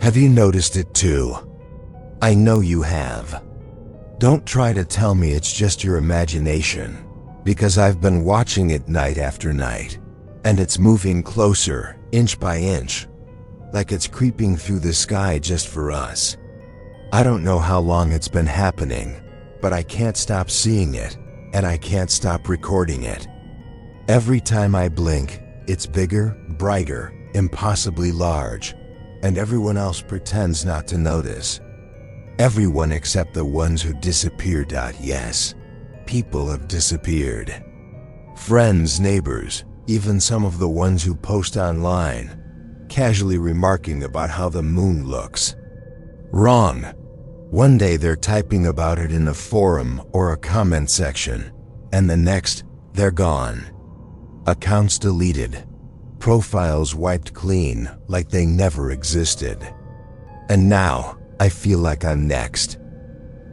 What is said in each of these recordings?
Have you noticed it too? I know you have. Don't try to tell me it's just your imagination, because I've been watching it night after night, and it's moving closer, inch by inch, like it's creeping through the sky just for us. I don't know how long it's been happening, but I can't stop seeing it, and I can't stop recording it. Every time I blink, it's bigger, brighter, impossibly large, and everyone else pretends not to notice. Everyone except the ones who disappeared. Yes, people have disappeared. Friends, neighbors, even some of the ones who post online, casually remarking about how the moon looks. Wrong. One day they're typing about it in a forum or a comment section, and the next, they're gone. Accounts deleted. Profiles wiped clean like they never existed. And now, I feel like I'm next.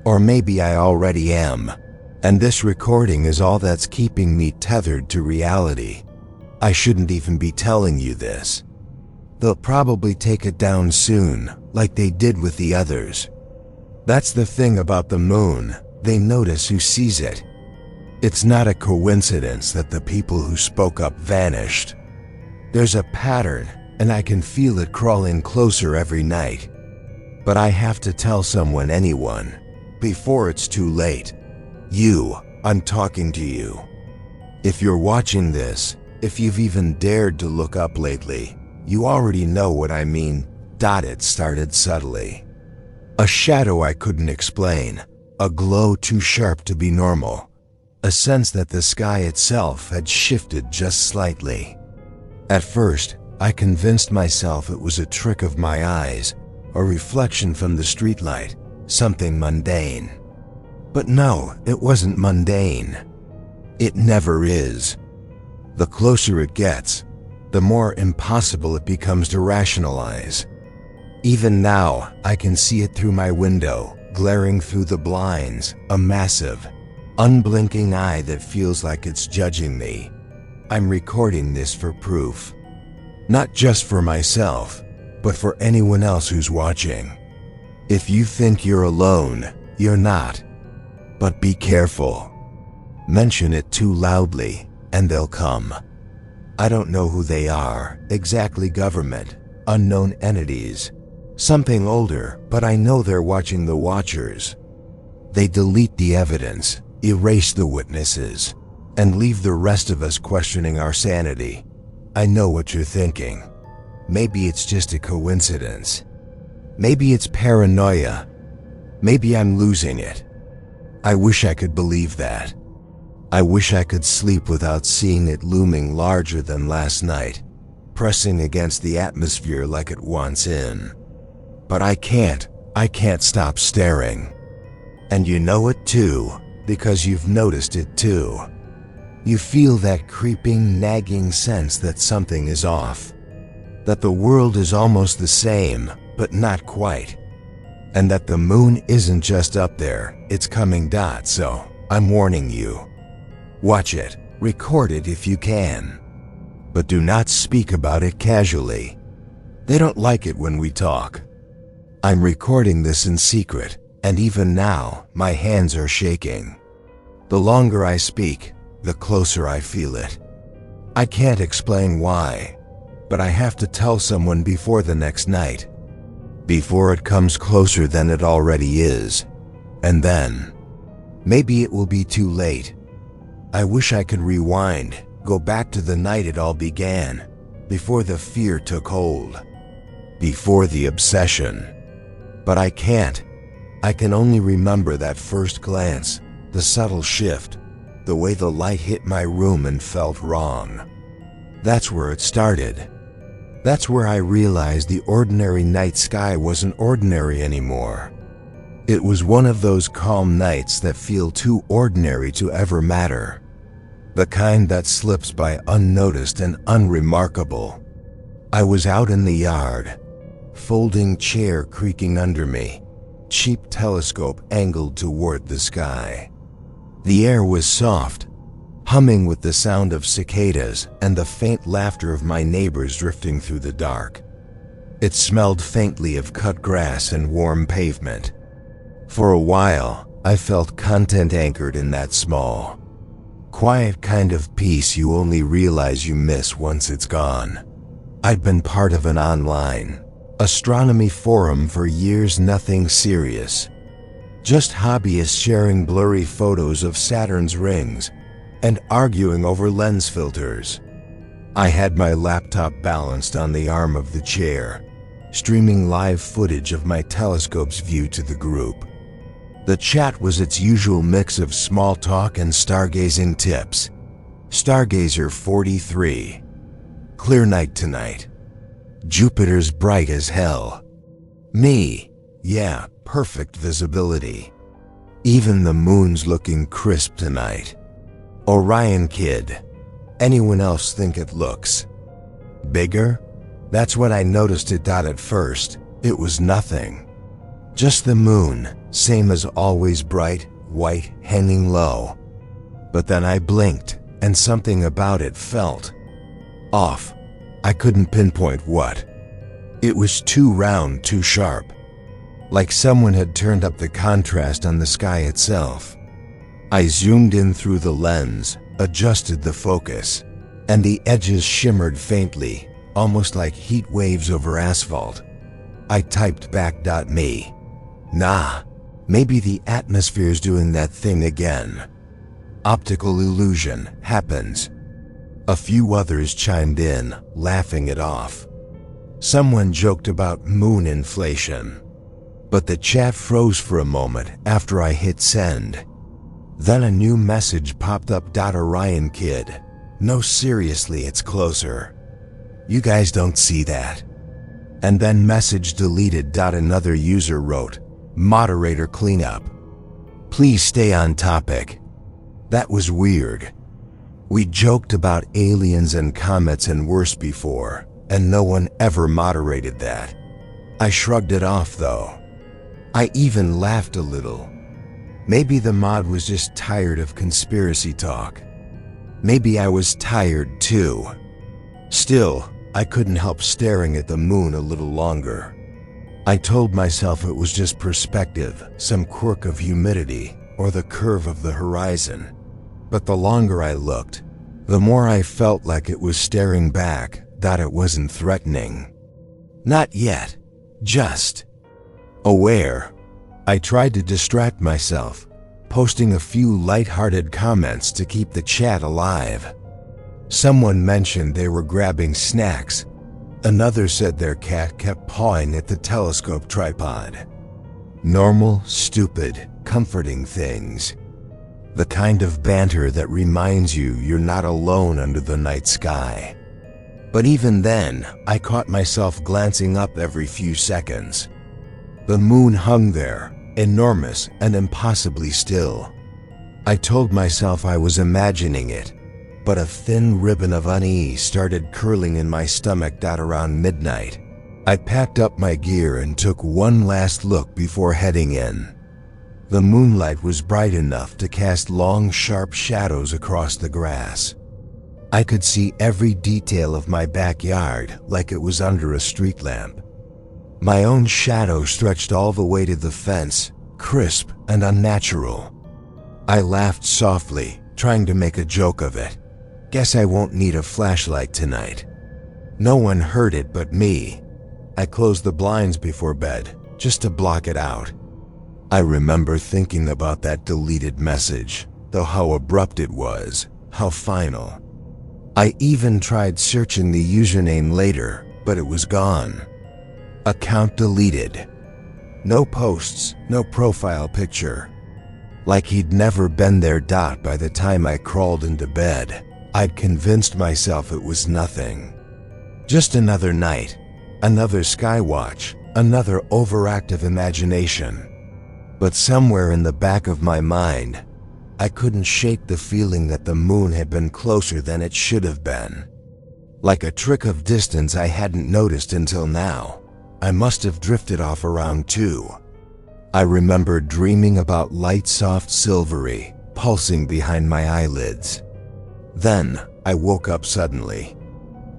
Or maybe I already am, and this recording is all that's keeping me tethered to reality. I shouldn't even be telling you this. They'll probably take it down soon, like they did with the others. That's the thing about the moon, they notice who sees it. It's not a coincidence that the people who spoke up vanished. There's a pattern, and I can feel it crawling closer every night. But I have to tell someone, anyone, before it's too late. You, I'm talking to you. If you're watching this, if you've even dared to look up lately, you already know what I mean. It started subtly. A shadow I couldn't explain, a glow too sharp to be normal, a sense that the sky itself had shifted just slightly. At first, I convinced myself it was a trick of my eyes, a reflection from the streetlight, something mundane. But no, it wasn't mundane. It never is. The closer it gets, the more impossible it becomes to rationalize. Even now, I can see it through my window, glaring through the blinds, a massive, unblinking eye that feels like it's judging me. I'm recording this for proof. Not just for myself, but for anyone else who's watching. If you think you're alone, you're not. But be careful. Mention it too loudly, and they'll come. I don't know who they are, exactly government, unknown entities, something older, but I know they're watching the watchers. They delete the evidence, erase the witnesses, and leave the rest of us questioning our sanity. I know what you're thinking. Maybe it's just a coincidence. Maybe it's paranoia. Maybe I'm losing it. I wish I could believe that. I wish I could sleep without seeing it looming larger than last night, pressing against the atmosphere like it wants in. But I can't stop staring. And you know it too, because you've noticed it too. You feel that creeping, nagging sense that something is off. That the world is almost the same, but not quite. And that the moon isn't just up there, it's coming. So, I'm warning you. Watch it, record it if you can. But do not speak about it casually. They don't like it when we talk. I'm recording this in secret, and even now, my hands are shaking. The longer I speak, the closer I feel it. I can't explain why, but I have to tell someone before the next night. Before it comes closer than it already is. And then, maybe it will be too late. I wish I could rewind, go back to the night it all began, before the fear took hold, before the obsession. But I can't. I can only remember that first glance, the subtle shift, the way the light hit my room and felt wrong. That's where it started. That's where I realized the ordinary night sky wasn't ordinary anymore. It was one of those calm nights that feel too ordinary to ever matter. The kind that slips by unnoticed and unremarkable. I was out in the yard, folding chair creaking under me, cheap telescope angled toward the sky. The air was soft, humming with the sound of cicadas and the faint laughter of my neighbors drifting through the dark. It smelled faintly of cut grass and warm pavement. For a while, I felt content anchored in that small, quiet kind of peace you only realize you miss once it's gone. I'd been part of an online astronomy forum for years, nothing serious. Just hobbyists sharing blurry photos of Saturn's rings and arguing over lens filters. I had my laptop balanced on the arm of the chair, streaming live footage of my telescope's view to the group. The chat was its usual mix of small talk and stargazing tips. Stargazer 43. Clear night tonight. Jupiter's bright as hell. Me. Yeah, perfect visibility. Even the moon's looking crisp tonight. Orion kid. Anyone else think it looks bigger? That's what I noticed it at first. It was nothing. Just the moon, same as always, bright, white, hanging low. But then I blinked, and something about it felt off. I couldn't pinpoint what. It was too round, too sharp. Like someone had turned up the contrast on the sky itself. I zoomed in through the lens, adjusted the focus, and the edges shimmered faintly, almost like heat waves over asphalt. I typed back, "Me. Nah, maybe the atmosphere's doing that thing again. Optical illusion happens." A few others chimed in, laughing it off. Someone joked about moon inflation. But the chat froze for a moment after I hit send. Then a new message popped up. "Orion kid. No, seriously, it's closer. You guys don't see that." And then message deleted. Another user wrote, "Moderator cleanup. Please stay on topic." That was weird. We joked about aliens and comets and worse before, and no one ever moderated that. I shrugged it off though. I even laughed a little. Maybe the mod was just tired of conspiracy talk. Maybe I was tired too. Still, I couldn't help staring at the moon a little longer. I told myself it was just perspective, some quirk of humidity, or the curve of the horizon. But the longer I looked, the more I felt like it was staring back, that it wasn't threatening. Not yet. Just aware. I tried to distract myself, posting a few light-hearted comments to keep the chat alive. Someone mentioned they were grabbing snacks. Another said their cat kept pawing at the telescope tripod. Normal, stupid, comforting things. The kind of banter that reminds you you're not alone under the night sky. But even then, I caught myself glancing up every few seconds. The moon hung there, enormous and impossibly still. I told myself I was imagining it, but a thin ribbon of unease started curling in my stomach. Around midnight, I packed up my gear and took one last look before heading in. The moonlight was bright enough to cast long, sharp shadows across the grass. I could see every detail of my backyard like it was under a street lamp. My own shadow stretched all the way to the fence, crisp and unnatural. I laughed softly, trying to make a joke of it. Guess I won't need a flashlight tonight. No one heard it but me. I closed the blinds before bed, just to block it out. I remember thinking about that deleted message, though how abrupt it was, how final. I even tried searching the username later, but it was gone. Account deleted. No posts, no profile picture. Like he'd never been there. By the time I crawled into bed, I'd convinced myself it was nothing. Just another night, another skywatch, another overactive imagination. But somewhere in the back of my mind, I couldn't shake the feeling that the moon had been closer than it should have been. Like a trick of distance I hadn't noticed until now. I must have drifted off around 2. I remember dreaming about light, soft, silvery, pulsing behind my eyelids. Then I woke up suddenly.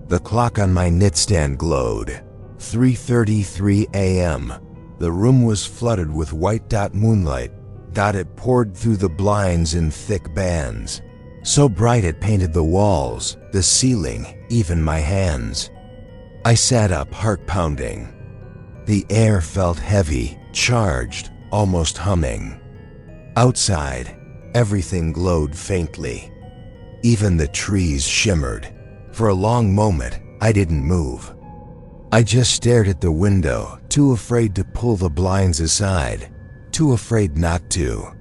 The clock on my nightstand glowed. 3:33 a.m. The room was flooded with white moonlight. It poured through the blinds in thick bands. So bright it painted the walls, the ceiling, even my hands. I sat up, heart pounding. The air felt heavy, charged, almost humming. Outside, everything glowed faintly. Even the trees shimmered. For a long moment, I didn't move. I just stared at the window, too afraid to pull the blinds aside, too afraid not to.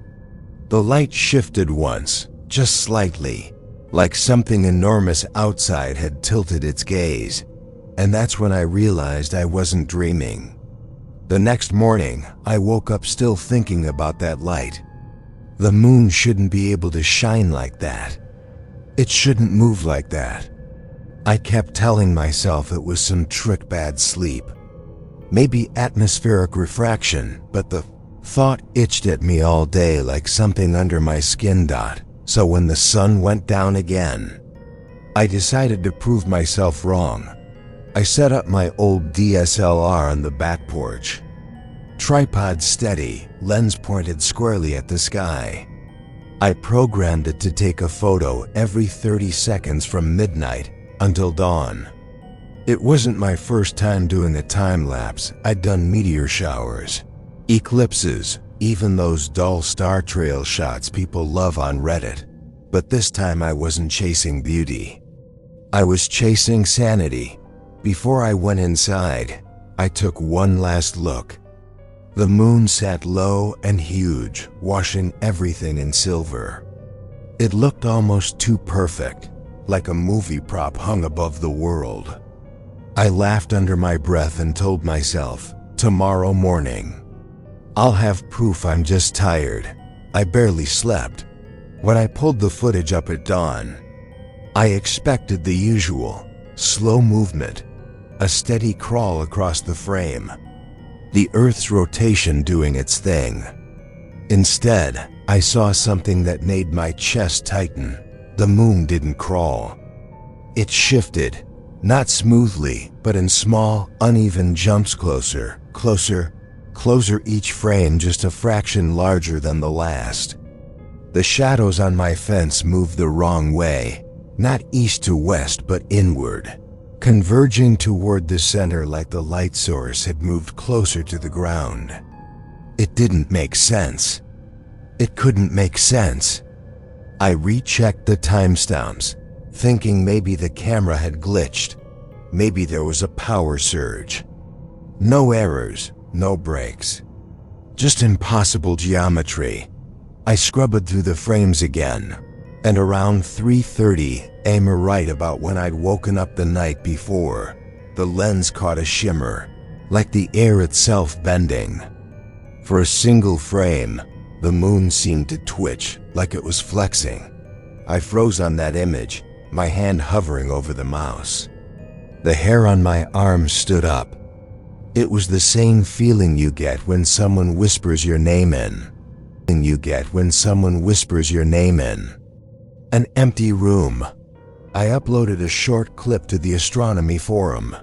The light shifted once, just slightly, like something enormous outside had tilted its gaze, and that's when I realized I wasn't dreaming. The next morning, I woke up still thinking about that light. The moon shouldn't be able to shine like that. It shouldn't move like that. I kept telling myself it was some trick, bad sleep. Maybe atmospheric refraction, but the thought itched at me all day like something under my skin. So when the sun went down again, I decided to prove myself wrong. I set up my old DSLR on the back porch. Tripod steady, lens pointed squarely at the sky. I programmed it to take a photo every 30 seconds from midnight until dawn. It wasn't my first time doing a time-lapse. I'd done meteor showers, eclipses, even those dull star trail shots people love on Reddit. But this time I wasn't chasing beauty. I was chasing sanity. Before I went inside, I took one last look. The moon sat low and huge, washing everything in silver. It looked almost too perfect, like a movie prop hung above the world. I laughed under my breath and told myself, tomorrow morning, I'll have proof I'm just tired. I barely slept. When I pulled the footage up at dawn, I expected the usual, slow movement, a steady crawl across the frame, the Earth's rotation doing its thing. Instead, I saw something that made my chest tighten. The moon didn't crawl. It shifted, not smoothly, but in small, uneven jumps closer, closer, each frame just a fraction larger than the last. The shadows on my fence moved the wrong way, not east to west but inward, converging toward the center like the light source had moved closer to the ground. It didn't make sense. It couldn't make sense. I rechecked the timestamps, thinking maybe the camera had glitched. Maybe there was a power surge. No errors, no breaks. Just impossible geometry. I scrubbed through the frames again, and around 3:30 a.m. right about when I'd woken up the night before, the lens caught a shimmer, like the air itself bending. For a single frame, the moon seemed to twitch, like it was flexing. I froze on that image, my hand hovering over the mouse. The hair on my arm stood up. It was the same feeling you get when someone whispers your name in. An empty room. I uploaded a short clip to the astronomy forum.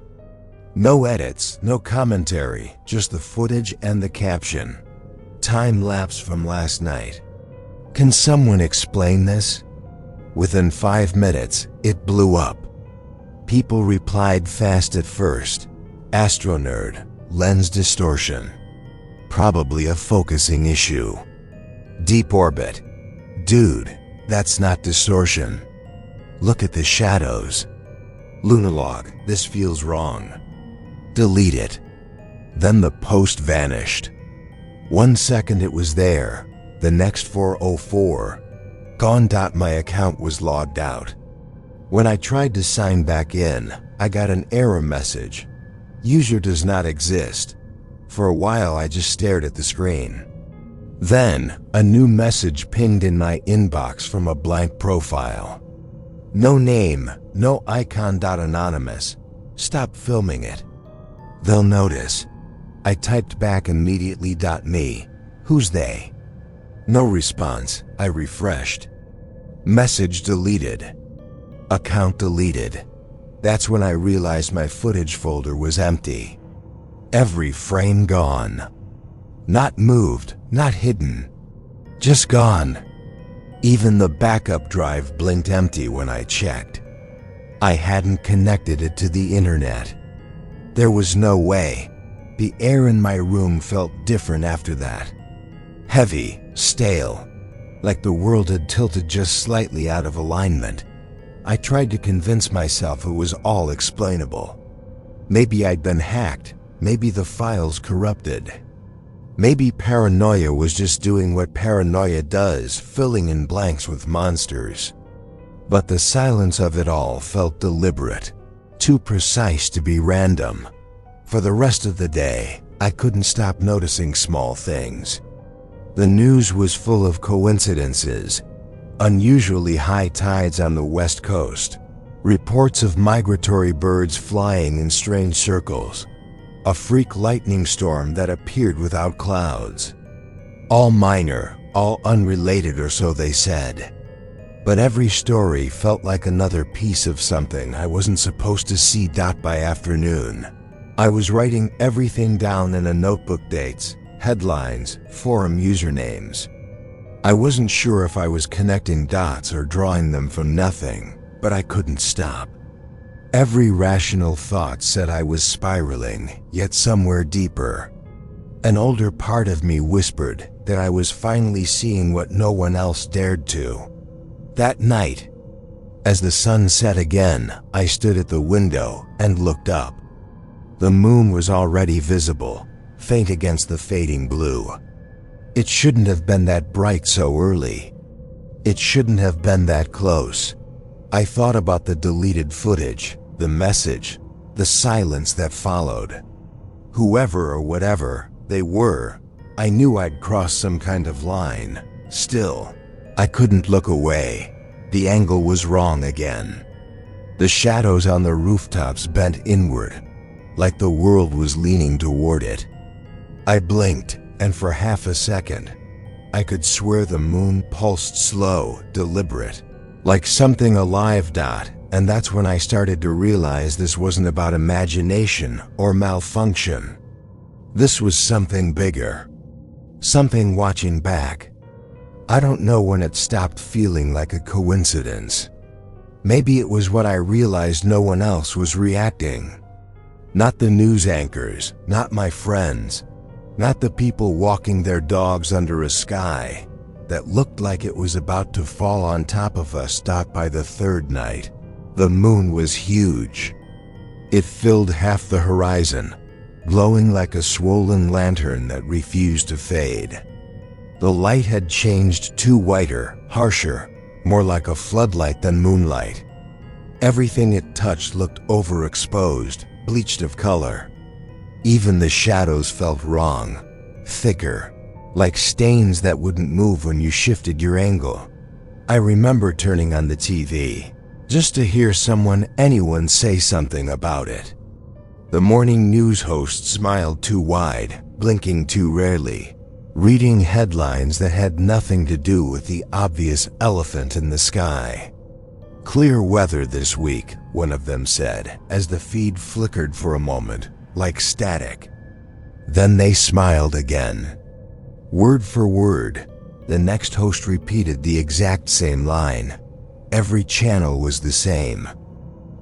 No edits, no commentary, just the footage and the caption. Time lapse from last night. Can someone explain this? Within 5 minutes, it blew up. People replied fast at first. Astronerd, lens distortion. Probably a focusing issue. Deep orbit. Dude, that's not distortion. Look at the shadows. Lunalog, this feels wrong. Delete it. Then the post vanished. 1 second it was there, the next 4:04. Gone. My account was logged out. When I tried to sign back in, I got an error message. User does not exist. For a while I just stared at the screen. Then, a new message pinged in my inbox from a blank profile. No name, no icon. Anonymous. Stop filming it. They'll notice. I typed back immediately. Me. Who's they? No response. I refreshed. Message deleted. Account deleted. That's when I realized my footage folder was empty. Every frame gone. Not moved, not hidden. Just gone. Even the backup drive blinked empty when I checked. I hadn't connected it to the internet. There was no way. The air in my room felt different after that. Heavy, stale, like the world had tilted just slightly out of alignment. I tried to convince myself it was all explainable. Maybe I'd been hacked. Maybe the files corrupted. Maybe paranoia was just doing what paranoia does, filling in blanks with monsters. But the silence of it all felt deliberate, too precise to be random. For the rest of the day, I couldn't stop noticing small things. The news was full of coincidences. Unusually high tides on the West Coast. Reports of migratory birds flying in strange circles. A freak lightning storm that appeared without clouds. All minor, all unrelated, or so they said. But every story felt like another piece of something I wasn't supposed to see. By afternoon, I was writing everything down in a notebook: dates, headlines, forum usernames. I wasn't sure if I was connecting dots or drawing them from nothing, but I couldn't stop. Every rational thought said I was spiraling, yet somewhere deeper. An older part of me whispered that I was finally seeing what no one else dared to. That night, as the sun set again, I stood at the window and looked up. The moon was already visible, faint against the fading blue. It shouldn't have been that bright so early. It shouldn't have been that close. I thought about the deleted footage, the message, the silence that followed. Whoever or whatever they were, I knew I'd crossed some kind of line. Still, I couldn't look away. The angle was wrong again. The shadows on the rooftops bent inward, like the world was leaning toward it. I blinked, and for half a second, I could swear the moon pulsed slow, deliberate, like something alive. And that's when I started to realize this wasn't about imagination or malfunction. This was something bigger. Something watching back. I don't know when it stopped feeling like a coincidence. Maybe it was when I realized no one else was reacting. Not the news anchors, not my friends, not the people walking their dogs under a sky that looked like it was about to fall on top of us. By the third night, the moon was huge. It filled half the horizon, glowing like a swollen lantern that refused to fade. The light had changed to whiter, harsher, more like a floodlight than moonlight. Everything it touched looked overexposed, bleached of color. Even the shadows felt wrong, thicker, like stains that wouldn't move when you shifted your angle. I remember turning on the TV, just to hear anyone say something about it. The morning news host smiled too wide, blinking too rarely, reading headlines that had nothing to do with the obvious elephant in the sky. "Clear weather this week," one of them said, as the feed flickered for a moment, like static. Then they smiled again. Word for word, the next host repeated the exact same line. Every channel was the same.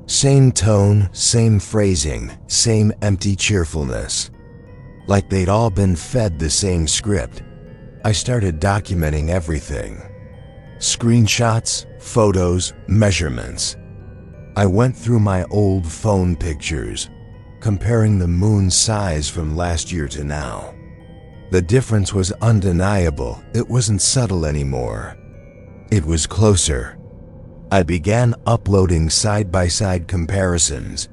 Same tone, same phrasing, same empty cheerfulness. Like they'd all been fed the same script. I started documenting everything. Screenshots, photos, measurements. I went through my old phone pictures, comparing the moon's size from last year to now. The difference was undeniable. It wasn't subtle anymore. It was closer. I began uploading side-by-side comparisons,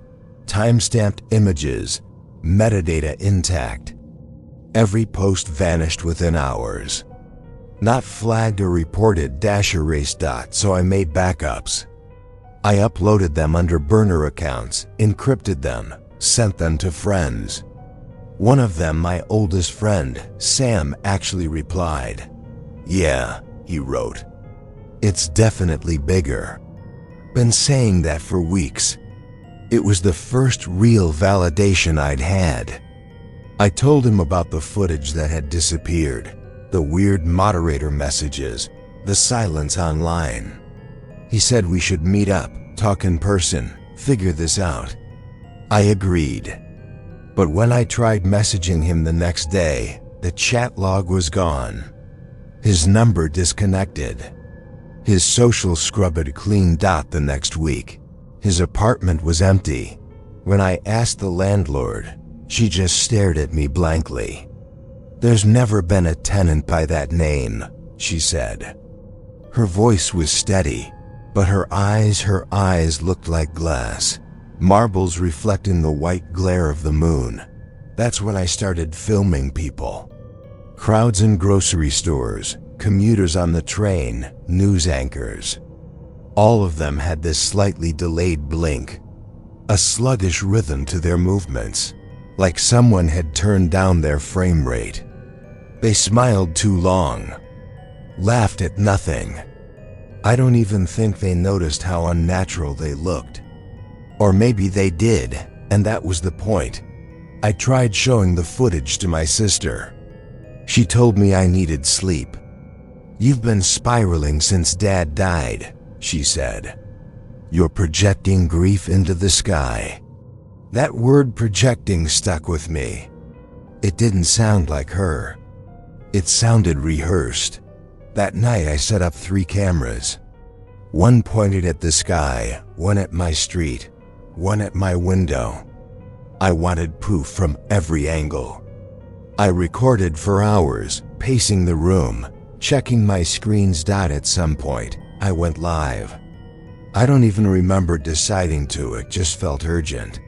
time-stamped images, metadata intact. Every post vanished within hours. Not flagged or reported -erased. So I made backups. I uploaded them under burner accounts, encrypted them, sent them to friends. One of them, my oldest friend, Sam, actually replied. "Yeah," he wrote. "It's definitely bigger." Been saying that for weeks. It was the first real validation I'd had. I told him about the footage that had disappeared, the weird moderator messages, the silence online. He said we should meet up, talk in person, figure this out. I agreed. But when I tried messaging him the next day, the chat log was gone. His number disconnected. His social scrubbed clean dot the next week. His apartment was empty. When I asked the landlord, she just stared at me blankly. "There's never been a tenant by that name," she said. Her voice was steady, but her eyes looked like glass, marbles reflecting the white glare of the moon. That's when I started filming people. Crowds in grocery stores, commuters on the train, news anchors. All of them had this slightly delayed blink, a sluggish rhythm to their movements, like someone had turned down their frame rate. They smiled too long, laughed at nothing. I don't even think they noticed how unnatural they looked. Or maybe they did, and that was the point. I tried showing the footage to my sister. She told me I needed sleep. "You've been spiraling since Dad died," she said. "You're projecting grief into the sky." That word projecting stuck with me. It didn't sound like her. It sounded rehearsed. That night I set up 3 cameras. One pointed at the sky, one at my street, one at my window. I wanted proof from every angle. I recorded for hours, pacing the room, checking my screen's dot. At some point, I went live. I don't even remember deciding to, it just felt urgent.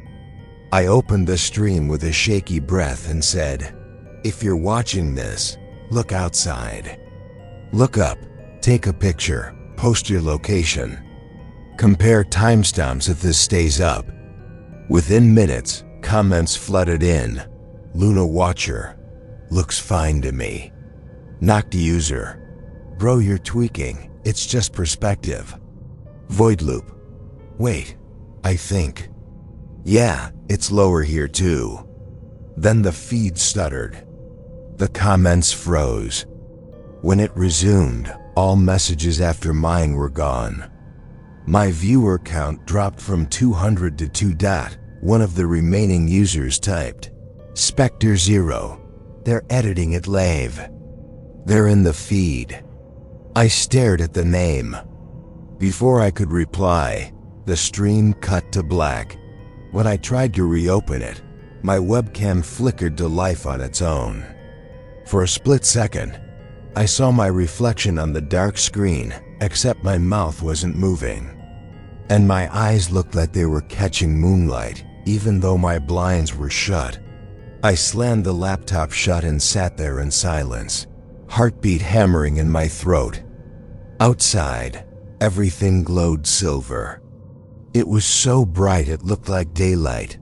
I opened the stream with a shaky breath and said, "If you're watching this, look outside. Look up, take a picture, post your location. Compare timestamps if this stays up." Within minutes, comments flooded in. "Luna Watcher. Looks fine to me." "Knocked user. Bro, you're tweaking. It's just perspective." "Void loop. Wait, I think. Yeah, it's lower here too." Then the feed stuttered. The comments froze. When it resumed, all messages after mine were gone. My viewer count dropped from 200 to 2. One of the remaining users typed, "Spectre 0. They're editing it live. They're in the feed." I stared at the name. Before I could reply, the stream cut to black. When I tried to reopen it, my webcam flickered to life on its own. For a split second, I saw my reflection on the dark screen, except my mouth wasn't moving. And my eyes looked like they were catching moonlight, even though my blinds were shut. I slammed the laptop shut and sat there in silence, heartbeat hammering in my throat. Outside, everything glowed silver. It was so bright it looked like daylight,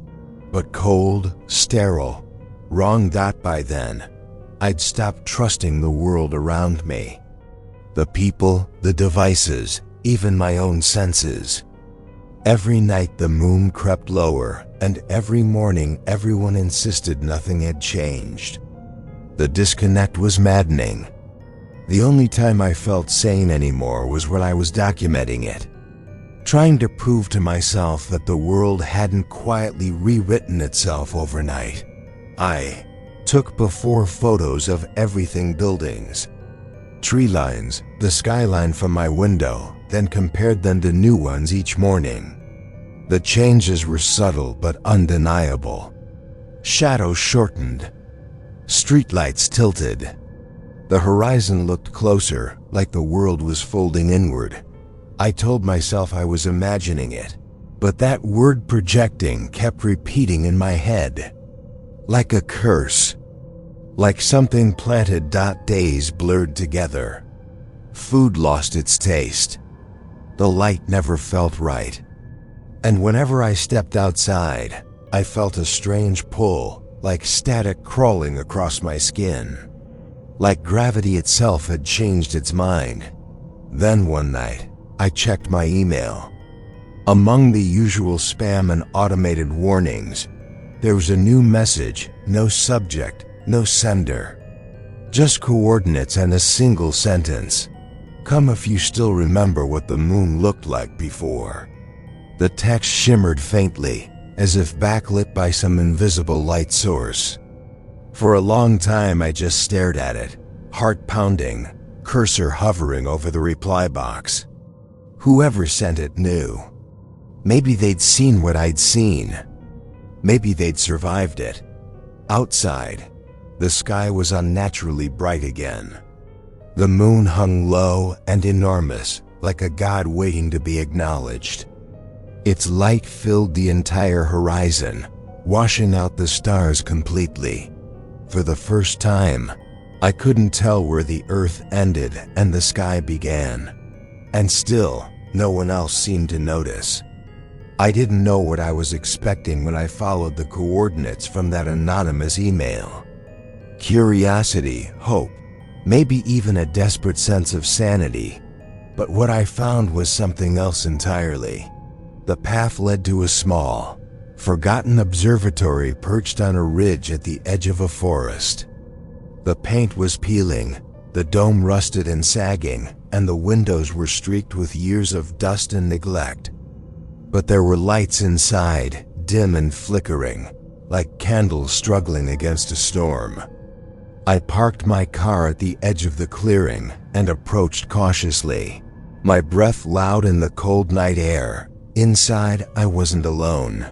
but cold, sterile, wrong. By then, I'd stopped trusting the world around me. The people, the devices, even my own senses. Every night the moon crept lower, and every morning everyone insisted nothing had changed. The disconnect was maddening. The only time I felt sane anymore was when I was documenting it, trying to prove to myself that the world hadn't quietly rewritten itself overnight. I took before photos of everything: buildings, tree lines, the skyline from my window, then compared them to new ones each morning. The changes were subtle but undeniable. Shadows shortened. Streetlights tilted. The horizon looked closer, like the world was folding inward. I told myself I was imagining it, but that word projecting kept repeating in my head. Like a curse. Like something planted. Days blurred together. Food lost its taste. The light never felt right. And whenever I stepped outside, I felt a strange pull, like static crawling across my skin. Like gravity itself had changed its mind. Then one night, I checked my email. Among the usual spam and automated warnings, There was a new message, no subject, no sender. Just coordinates and a single sentence. Come if you still remember what the moon looked like before. The text shimmered faintly, as if backlit by some invisible light source. For a long time I just stared at it, heart pounding, cursor hovering over the reply box. Whoever sent it knew. Maybe they'd seen what I'd seen. Maybe they'd survived it. Outside, the sky was unnaturally bright again. The moon hung low and enormous, like a god waiting to be acknowledged. Its light filled the entire horizon, washing out the stars completely. For the first time, I couldn't tell where the earth ended and the sky began. And still, no one else seemed to notice. I didn't know what I was expecting when I followed the coordinates from that anonymous email. Curiosity, hope, maybe even a desperate sense of sanity. But what I found was something else entirely. The path led to a small, forgotten observatory perched on a ridge at the edge of a forest. The paint was peeling, the dome rusted and sagging, and the windows were streaked with years of dust and neglect. But there were lights inside, dim and flickering, like candles struggling against a storm. I parked my car at the edge of the clearing and approached cautiously, my breath loud in the cold night air. Inside, I wasn't alone.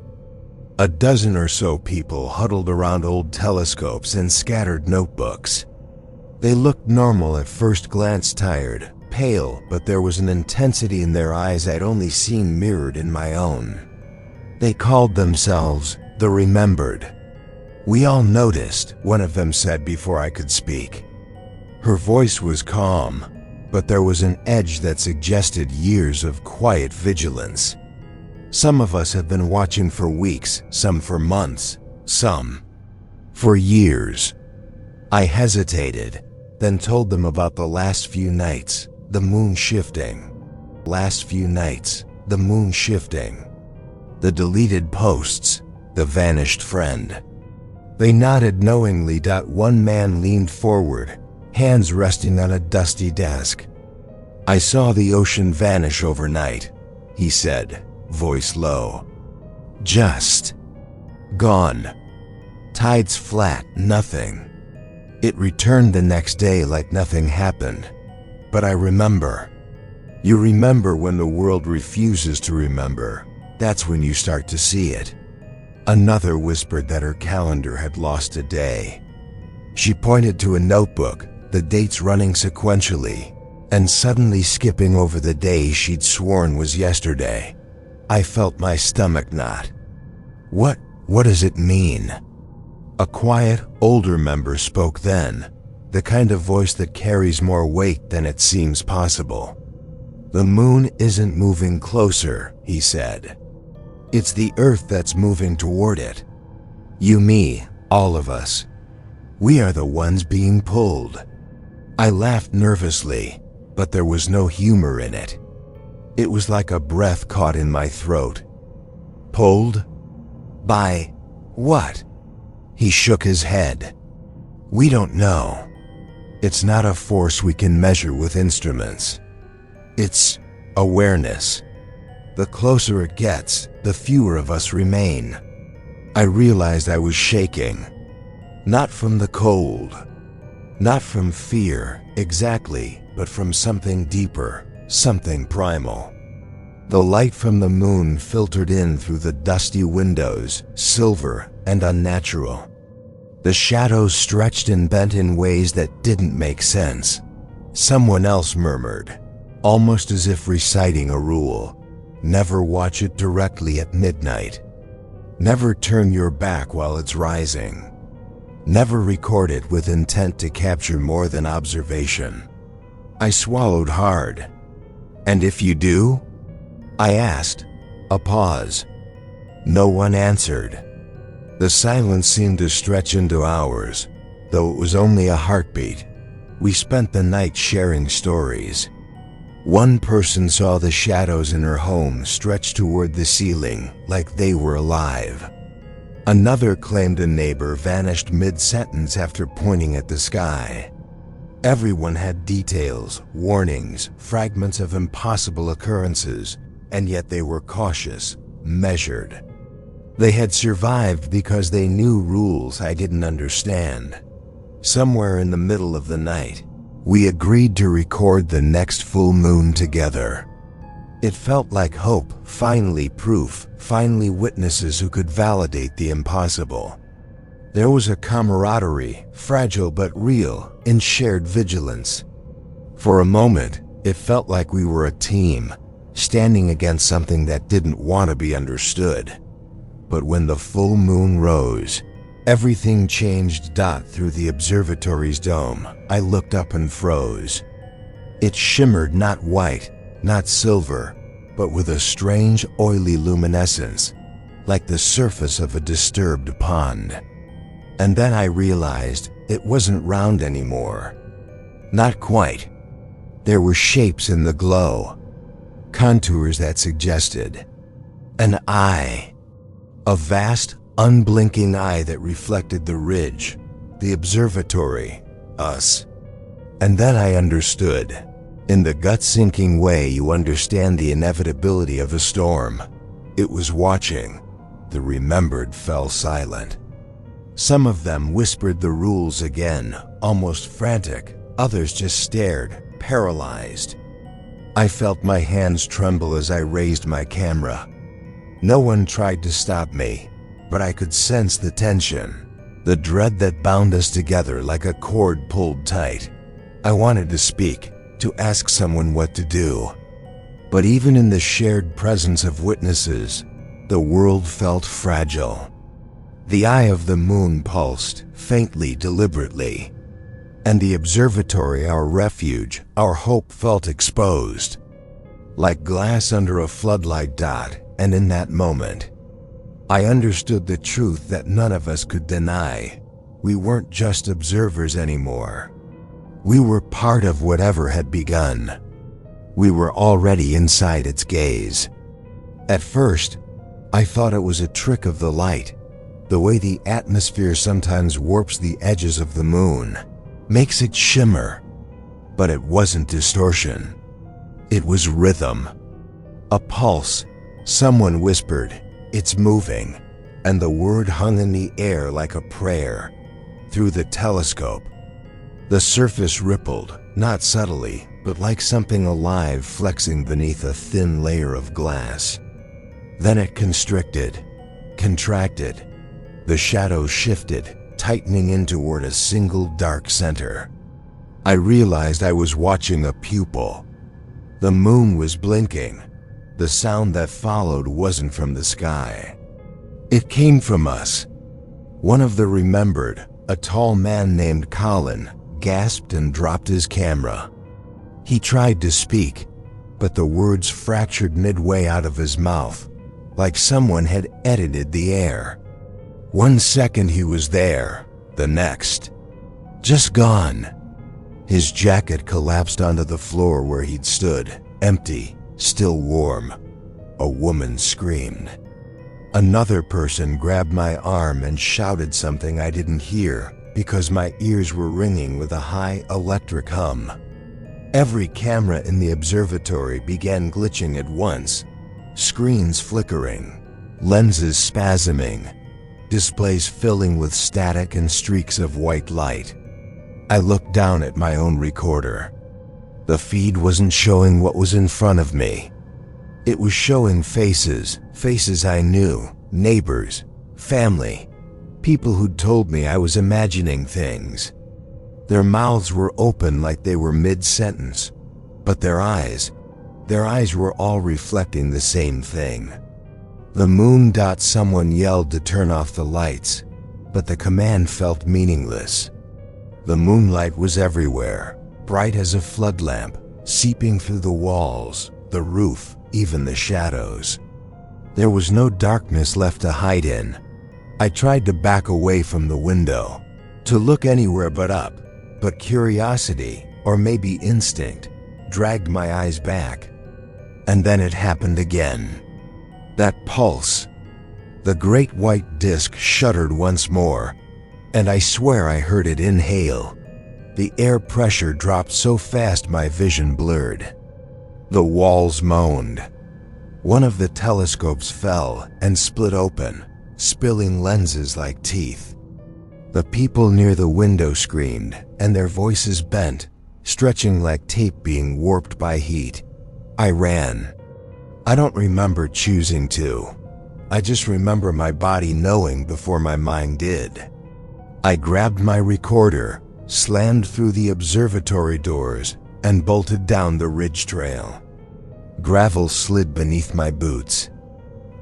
A dozen or so people huddled around old telescopes and scattered notebooks. They looked normal at first glance, tired, pale, but there was an intensity in their eyes I'd only seen mirrored in my own. They called themselves the Remembered. We all noticed, one of them said before I could speak. Her voice was calm, but there was an edge that suggested years of quiet vigilance. Some of us have been watching for weeks, some for months, some for years. I hesitated, then told them about the last few nights, the moon shifting. Last few nights, the moon shifting. The deleted posts, the vanished friend. They nodded knowingly. One man leaned forward, hands resting on a dusty desk. I saw the ocean vanish overnight, he said, voice low. Just gone. Tides flat, nothing. It returned the next day like nothing happened. But I remember. You remember when the world refuses to remember. That's when you start to see it. Another whispered that her calendar had lost a day. She pointed to a notebook, the dates running sequentially, and suddenly skipping over the day she'd sworn was yesterday. I felt my stomach knot. What does it mean? A quiet, older member spoke then, the kind of voice that carries more weight than it seems possible. The moon isn't moving closer, he said. It's the earth that's moving toward it. You, me, all of us. We are the ones being pulled. I laughed nervously, but there was no humor in it. It was like a breath caught in my throat. Pulled? By what? He shook his head. We don't know. It's not a force we can measure with instruments. It's awareness. The closer it gets, the fewer of us remain. I realized I was shaking. Not from the cold. Not from fear, exactly, but from something deeper, something primal. The light from the moon filtered in through the dusty windows, silver and unnatural. The shadows stretched and bent in ways that didn't make sense. Someone else murmured, almost as if reciting a rule. Never watch it directly at midnight. Never turn your back while it's rising. Never record it with intent to capture more than observation. I swallowed hard. And if you do? I asked. A pause. No one answered. The silence seemed to stretch into hours, though it was only a heartbeat. We spent the night sharing stories. One person saw the shadows in her home stretch toward the ceiling like they were alive. Another claimed a neighbor vanished mid-sentence after pointing at the sky. Everyone had details, warnings, fragments of impossible occurrences, and yet they were cautious, measured. They had survived because they knew rules I didn't understand. Somewhere in the middle of the night, we agreed to record the next full moon together. It felt like hope, finally proof, finally witnesses who could validate the impossible. There was a camaraderie, fragile but real, in shared vigilance. For a moment, it felt like we were a team, standing against something that didn't want to be understood. But when the full moon rose, everything changed. Through the observatory's dome, I looked up and froze. It shimmered not white, not silver, but with a strange oily luminescence, like the surface of a disturbed pond. And then I realized it wasn't round anymore. Not quite. There were shapes in the glow, contours that suggested an eye. A vast, unblinking eye that reflected the ridge, the observatory, us. And then I understood. In the gut-sinking way you understand the inevitability of a storm. It was watching. The remembered fell silent. Some of them whispered the rules again, almost frantic. Others just stared, paralyzed. I felt my hands tremble as I raised my camera. No one tried to stop me, but I could sense the tension, the dread that bound us together like a cord pulled tight. I wanted to speak, to ask someone what to do. But even in the shared presence of witnesses, the world felt fragile. The eye of the moon pulsed, faintly, deliberately. And the observatory, our refuge, our hope, felt exposed. Like glass under a floodlight. And in that moment, I understood the truth that none of us could deny. We weren't just observers anymore. We were part of whatever had begun. We were already inside its gaze. At first, I thought it was a trick of the light, the way the atmosphere sometimes warps the edges of the moon, makes it shimmer. But it wasn't distortion. It was rhythm. A pulse. Someone whispered, "It's moving," and the word hung in the air like a prayer. Through the telescope, the surface rippled, not subtly, but like something alive flexing beneath a thin layer of glass. Then it constricted, contracted. The shadows shifted, tightening in toward a single dark center. I realized I was watching a pupil. The moon was blinking. The sound that followed wasn't from the sky. It came from us. One of the remembered, a tall man named Colin, gasped and dropped his camera. He tried to speak, but the words fractured midway out of his mouth, like someone had edited the air. 1 second he was there, the next, just gone. His jacket collapsed onto the floor where he'd stood, empty, still warm. A woman screamed. Another person grabbed my arm and shouted something I didn't hear because my ears were ringing with a high electric hum. Every camera in the observatory began glitching at once, screens flickering, lenses spasming, displays filling with static and streaks of white light. I looked down at my own recorder. The feed wasn't showing what was in front of me. It was showing faces, faces I knew, neighbors, family, people who'd told me I was imagining things. Their mouths were open like they were mid-sentence, but their eyes were all reflecting the same thing. The moon. Someone yelled to turn off the lights, but the command felt meaningless. The moonlight was everywhere, bright as a flood lamp, seeping through the walls, the roof, even the shadows. There was no darkness left to hide in. I tried to back away from the window, to look anywhere but up, but curiosity, or maybe instinct, dragged my eyes back. And then it happened again. That pulse. The great white disc shuddered once more, and I swear I heard it inhale. The air pressure dropped so fast my vision blurred. The walls moaned. One of the telescopes fell and split open, spilling lenses like teeth. The people near the window screamed, and their voices bent, stretching like tape being warped by heat. I ran. I don't remember choosing to. I just remember my body knowing before my mind did. I grabbed my recorder, slammed through the observatory doors, and bolted down the ridge trail. Gravel slid beneath my boots.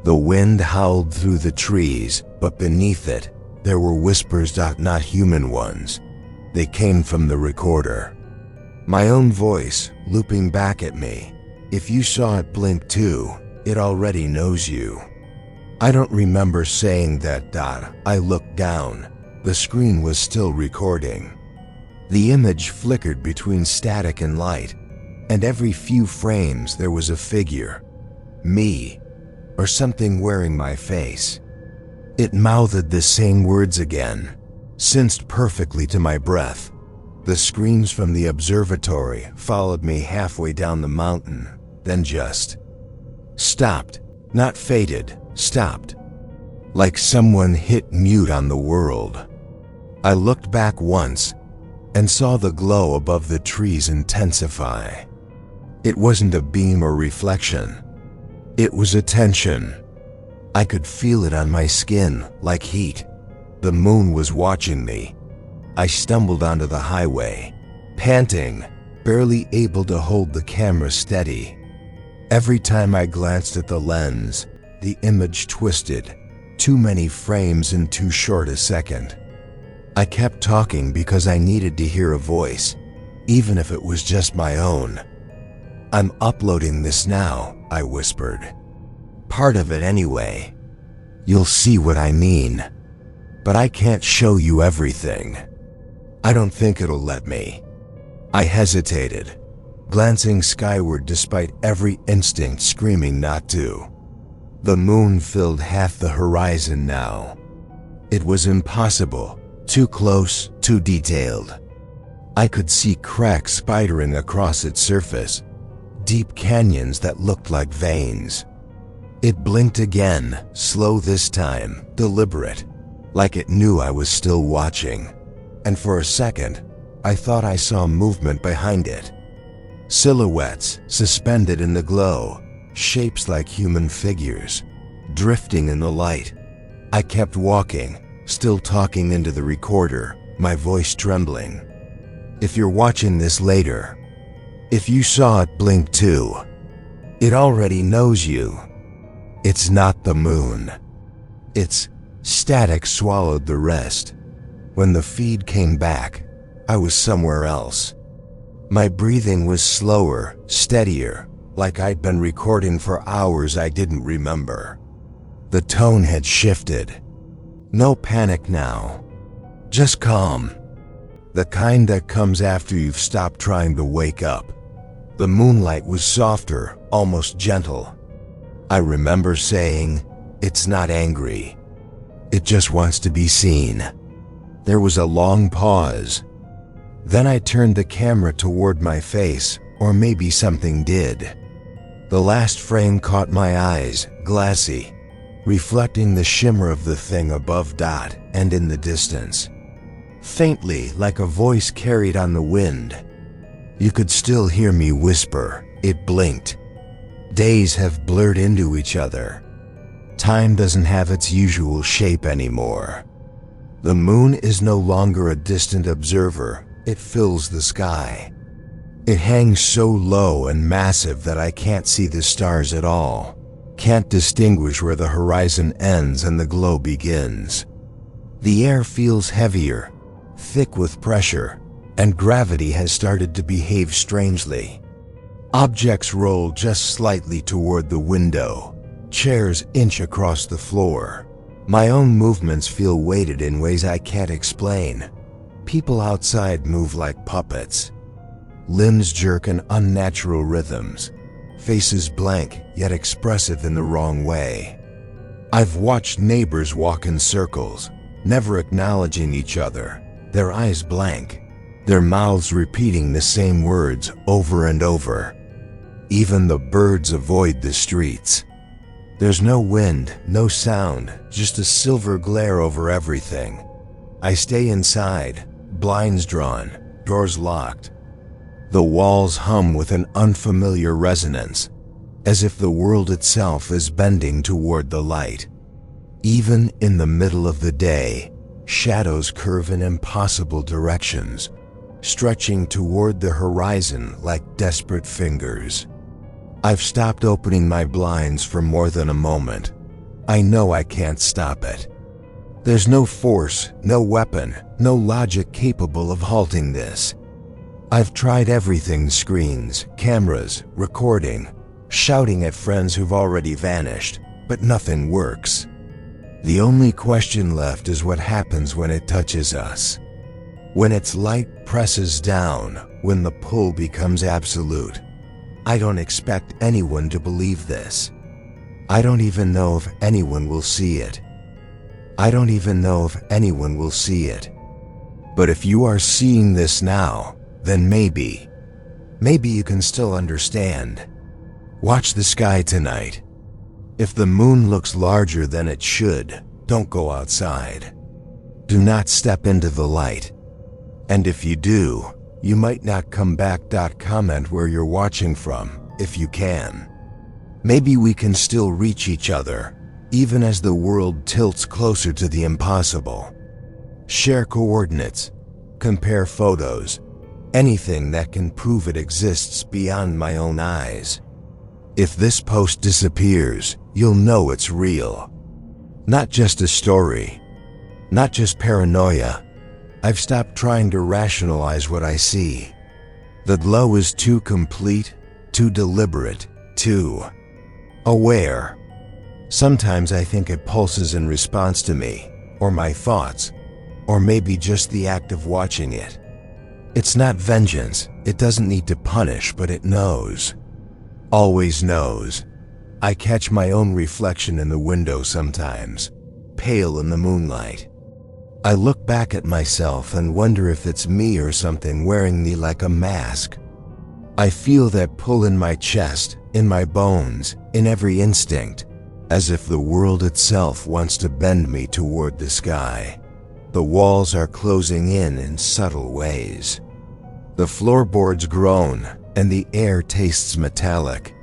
The wind howled through the trees, but beneath it, there were whispers, not human ones. They came from the recorder. My own voice, looping back at me. If you saw it blink too, it already knows you. I don't remember saying that. I looked down. The screen was still recording. The image flickered between static and light, and every few frames there was a figure. Me, or something wearing my face. It mouthed the same words again, synced perfectly to my breath. The screams from the observatory followed me halfway down the mountain, then just stopped. Not faded, stopped. Like someone hit mute on the world. I looked back once and saw the glow above the trees intensify. It wasn't a beam or reflection. It was attention. I could feel it on my skin, like heat. The moon was watching me. I stumbled onto the highway, panting, barely able to hold the camera steady. Every time I glanced at the lens, the image twisted. Too many frames in too short a second. I kept talking because I needed to hear a voice, even if it was just my own. I'm uploading this now, I whispered. Part of it anyway. You'll see what I mean. But I can't show you everything. I don't think it'll let me. I hesitated, glancing skyward despite every instinct screaming not to. The moon filled half the horizon now. It was impossible, too close, too detailed. I could see cracks spidering across its surface, deep canyons that looked like veins. It blinked again, slow this time, deliberate, like it knew I was still watching. And for a second, I thought I saw movement behind it. Silhouettes suspended in the glow, shapes like human figures, drifting in the light. I kept walking, still talking into the recorder, my voice trembling. If you're watching this later, if you saw it blink too, it already knows you. It's not the moon. Its static swallowed the rest. When the feed came back, I was somewhere else. My breathing was slower, steadier, like I'd been recording for hours I didn't remember. The tone had shifted. No panic now. Just calm. The kind that comes after you've stopped trying to wake up. The moonlight was softer, almost gentle. I remember saying, "It's not angry. It just wants to be seen." There was a long pause. Then I turned the camera toward my face, or maybe something did. The last frame caught my eyes, glassy, reflecting the shimmer of the thing above Dot and in the distance. Faintly, like a voice carried on the wind. You could still hear me whisper. It blinked. Days have blurred into each other. Time doesn't have its usual shape anymore. The moon is no longer a distant observer. It fills the sky. It hangs so low and massive that I can't see the stars at all. Can't distinguish where the horizon ends and the glow begins. The air feels heavier, thick with pressure, and gravity has started to behave strangely. Objects roll just slightly toward the window. Chairs inch across the floor. My own movements feel weighted in ways I can't explain. People outside move like puppets. Limbs jerk in unnatural rhythms. Faces blank, yet expressive in the wrong way. I've watched neighbors walk in circles, never acknowledging each other, their eyes blank, their mouths repeating the same words over and over. Even the birds avoid the streets. There's no wind, no sound, just a silver glare over everything. I stay inside, blinds drawn, doors locked. The walls hum with an unfamiliar resonance, as if the world itself is bending toward the light. Even in the middle of the day, shadows curve in impossible directions, stretching toward the horizon like desperate fingers. I've stopped opening my blinds for more than a moment. I know I can't stop it. There's no force, no weapon, no logic capable of halting this. I've tried everything: screens, cameras, recording, shouting at friends who've already vanished, but nothing works. The only question left is what happens when it touches us. When its light presses down, when the pull becomes absolute. I don't expect anyone to believe this. I don't even know if anyone will see it. But if you are seeing this now, then maybe you can still understand. Watch the sky tonight. If the moon looks larger than it should, don't go outside. Do not step into the light. And if you do, you might not come back. Comment where you're watching from, if you can. Maybe we can still reach each other, even as the world tilts closer to the impossible. Share coordinates, compare photos, anything that can prove it exists beyond my own eyes. If this post disappears, you'll know it's real. Not just a story, not just paranoia. I've stopped trying to rationalize what I see. The glow is too complete, too deliberate, too aware. Sometimes I think it pulses in response to me, or my thoughts, or maybe just the act of watching it. It's not vengeance, it doesn't need to punish, but it knows. Always knows. I catch my own reflection in the window sometimes, pale in the moonlight. I look back at myself and wonder if it's me or something wearing me like a mask. I feel that pull in my chest, in my bones, in every instinct, as if the world itself wants to bend me toward the sky. The walls are closing in subtle ways. The floorboards groan, and the air tastes metallic.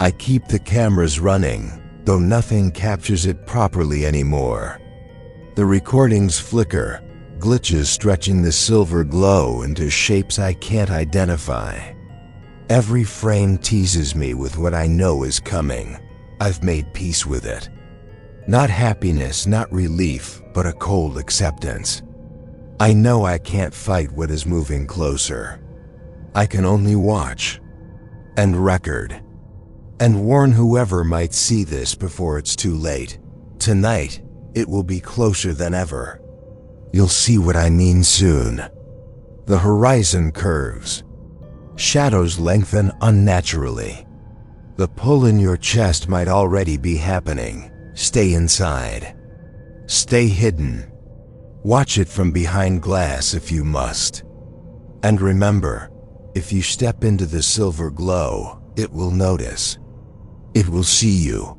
I keep the cameras running, though nothing captures it properly anymore. The recordings flicker, glitches stretching the silver glow into shapes I can't identify. Every frame teases me with what I know is coming. I've made peace with it. Not happiness, not relief, but a cold acceptance. I know I can't fight what is moving closer. I can only watch and record and warn whoever might see this before it's too late. Tonight, it will be closer than ever. You'll see what I mean soon. The horizon curves. Shadows lengthen unnaturally. The pull in your chest might already be happening. Stay inside. Stay hidden. Watch it from behind glass if you must. And remember, if you step into the silver glow, it will notice. It will see you.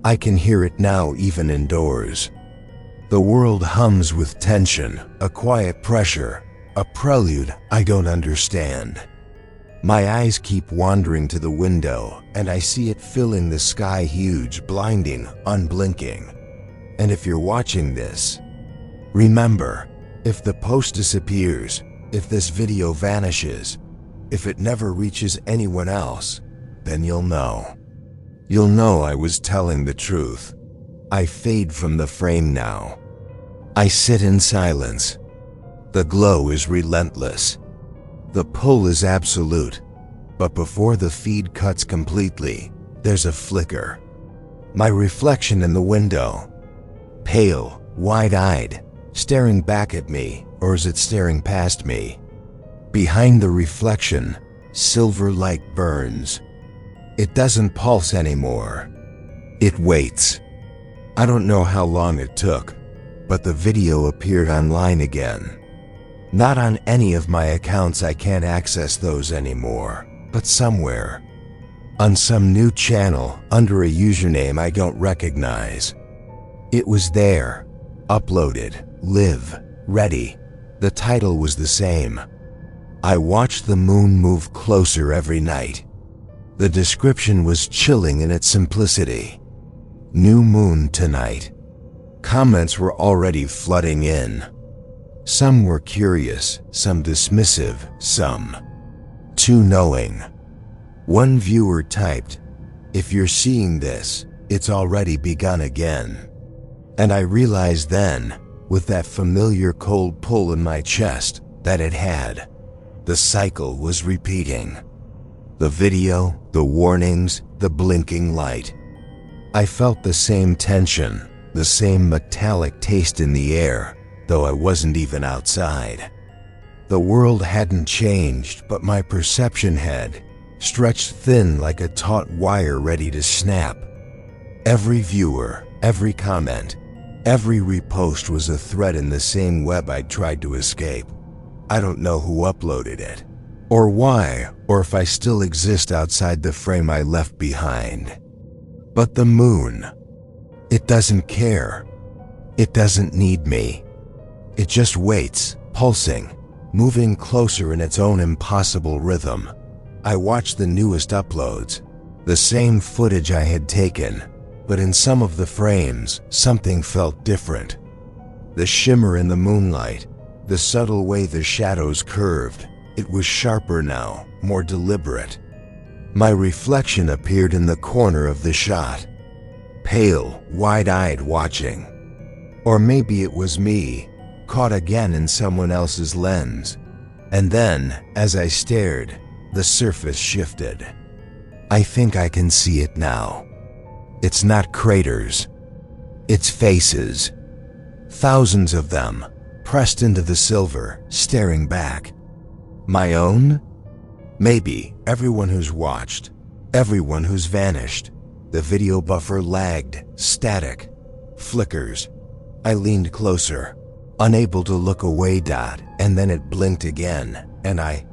I can hear it now even indoors. The world hums with tension, a quiet pressure, a prelude I don't understand. My eyes keep wandering to the window, and I see it filling the sky, huge, blinding, unblinking. And if you're watching this, remember, if the post disappears, if this video vanishes, if it never reaches anyone else, then you'll know. You'll know I was telling the truth. I fade from the frame now. I sit in silence. The glow is relentless. The pull is absolute. But before the feed cuts completely, there's a flicker. My reflection in the window. Pale, wide-eyed, staring back at me, or is it staring past me? Behind the reflection, silver light burns. It doesn't pulse anymore. It waits. I don't know how long it took, but the video appeared online again. Not on any of my accounts, I can't access those anymore, but somewhere. On some new channel under a username I don't recognize. It was there, uploaded, live, ready. The title was the same. I watched the moon move closer every night. The description was chilling in its simplicity. New moon tonight. Comments were already flooding in. Some were curious, some dismissive, some too knowing. One viewer typed, "If you're seeing this, it's already begun again." And I realized then, with that familiar cold pull in my chest, that it had. The cycle was repeating. The video, the warnings, the blinking light. I felt the same tension, the same metallic taste in the air, though I wasn't even outside. The world hadn't changed, but my perception had, stretched thin like a taut wire ready to snap. Every viewer, every comment, every repost was a thread in the same web I'd tried to escape. I don't know who uploaded it, or why, or if I still exist outside the frame I left behind. But the moon, it doesn't care. It doesn't need me. It just waits, pulsing, moving closer in its own impossible rhythm. I watched the newest uploads, the same footage I had taken, but in some of the frames, something felt different. The shimmer in the moonlight, the subtle way the shadows curved, it was sharper now, more deliberate. My reflection appeared in the corner of the shot, pale, wide-eyed watching. Or maybe it was me, caught again in someone else's lens. And then, as I stared, the surface shifted. I think I can see it now. It's not craters. It's faces. Thousands of them, pressed into the silver, staring back. My own? Maybe everyone who's watched, everyone who's vanished. The video buffer lagged, static, flickers. I leaned closer, unable to look away. And then it blinked again, and I